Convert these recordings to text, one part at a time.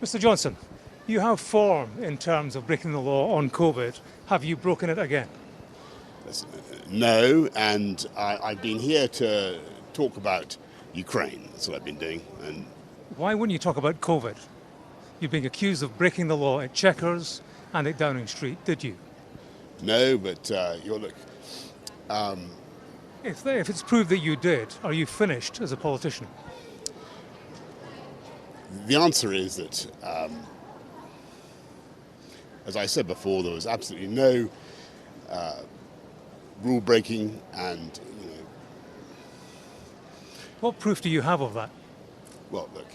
Mr. Johnson, you have form in terms of breaking the law on COVID. Have you broken it again? No, and I've been here to talk about Ukraine. That's what I've been doing. And Why wouldn't you talk about COVID? You're being accused of breaking the law at Chequers and at Downing Street, did you? no, but look. If it's proved that you did, are you finished as a politician? The answer is that, as I said before, there was absolutely no rule breaking, and What proof do you have of that? well, look,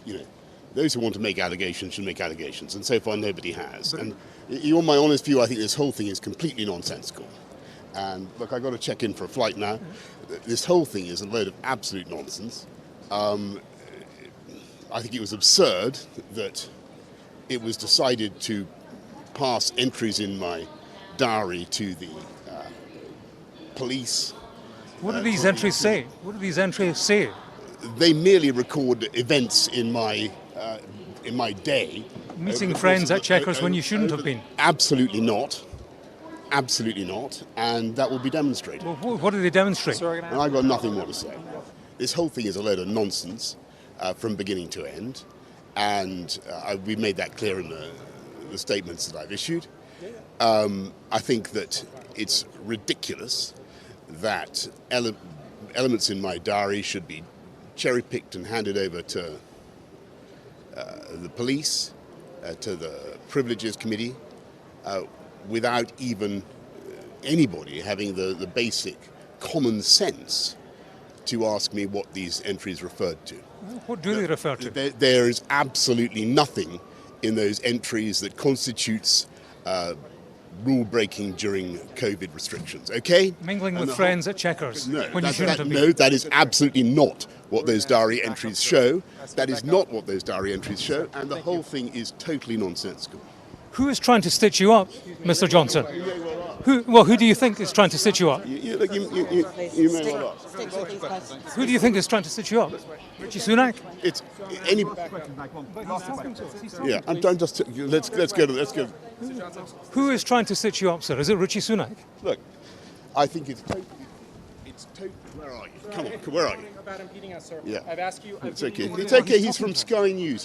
those who want to make allegations should make allegations, and so far nobody has. And you want my honest view, I think this whole thing is completely nonsensical. And look, I've got to check in for a flight now. This whole thing is a load of absolute nonsense. I think it was absurd that it was decided to pass entries in my diary to the police. What do these entries say? What do these entries say? They merely record events in my day. Meeting friends at Chequers when you shouldn't have been. Absolutely not. Absolutely not. And that will be demonstrated. Well, what do they demonstrate? And I've got nothing more to say. This whole thing is a load of nonsense from beginning to end. And we've made that clear in the statements that I've issued. I think that it's ridiculous that elements in my diary should be cherry-picked and handed over to the police, to the Privileges Committee, without even anybody having the basic common sense to ask me what these entries referred to. What do they refer to? There is absolutely nothing in those entries that constitutes rule breaking during COVID restrictions, okay? Mingling with friends at Chequers when you shouldn't have been. No, that is absolutely not what those diary entries show. That is not what those diary entries show, and the whole thing is totally nonsensical. Who is trying to stitch you up, Mr. Johnson? Who do you think is trying to stitch you up? You may well ask. Who do you think is trying to stitch you up? Richie Sunak? It's any. Yeah, I'm just. Let's go. Who is trying to stitch you up, sir? Is it Richie Sunak? Look, I think it's totally. Where are you? Come on, where are you? About impeding us, sir. Yeah. I've asked you. It's okay. It's okay. He's from Sky News.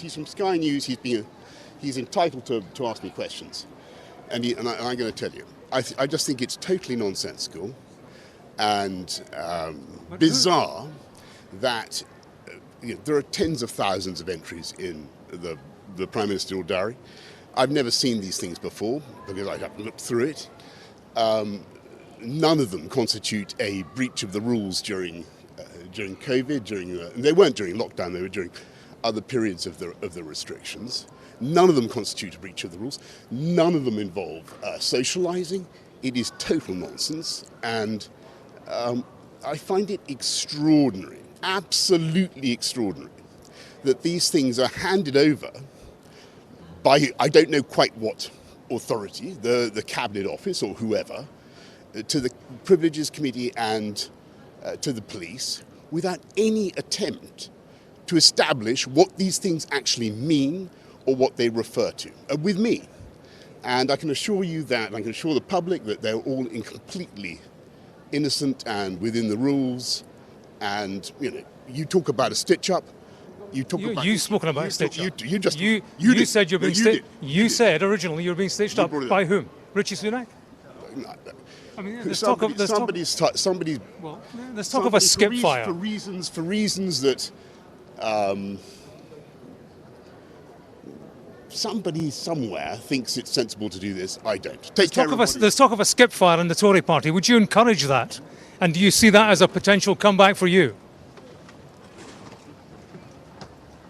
He's entitled to ask me questions, and I'm going to tell you. I just think it's totally nonsensical and bizarre that there are tens of thousands of entries in the Prime Ministerial Diary. I've never seen these things before because I haven't looked through it. None of them constitute a breach of the rules during COVID. They weren't during lockdown. They were during other periods of the restrictions. None of them constitute a breach of the rules. None of them involve socialising. It is total nonsense, and I find it extraordinary, absolutely extraordinary, that these things are handed over by I don't know quite what authority, the Cabinet Office or whoever, to the Privileges Committee and to the police, without any attempt to establish what these things actually mean or what they refer to, with me. And I can assure you that, and I can assure the public that they're all completely innocent and within the rules. And, you talk about a stitch-up. You've spoken about a stitch-up. You said you're being stitched. You said originally you were being stitched up by whom? Richie Sunak? I mean, there's talk of a skip fire. For reasons that somebody somewhere thinks it's sensible to do this. I don't. There's talk of a skip fire in the Tory party. Would you encourage that? And do you see that as a potential comeback for you?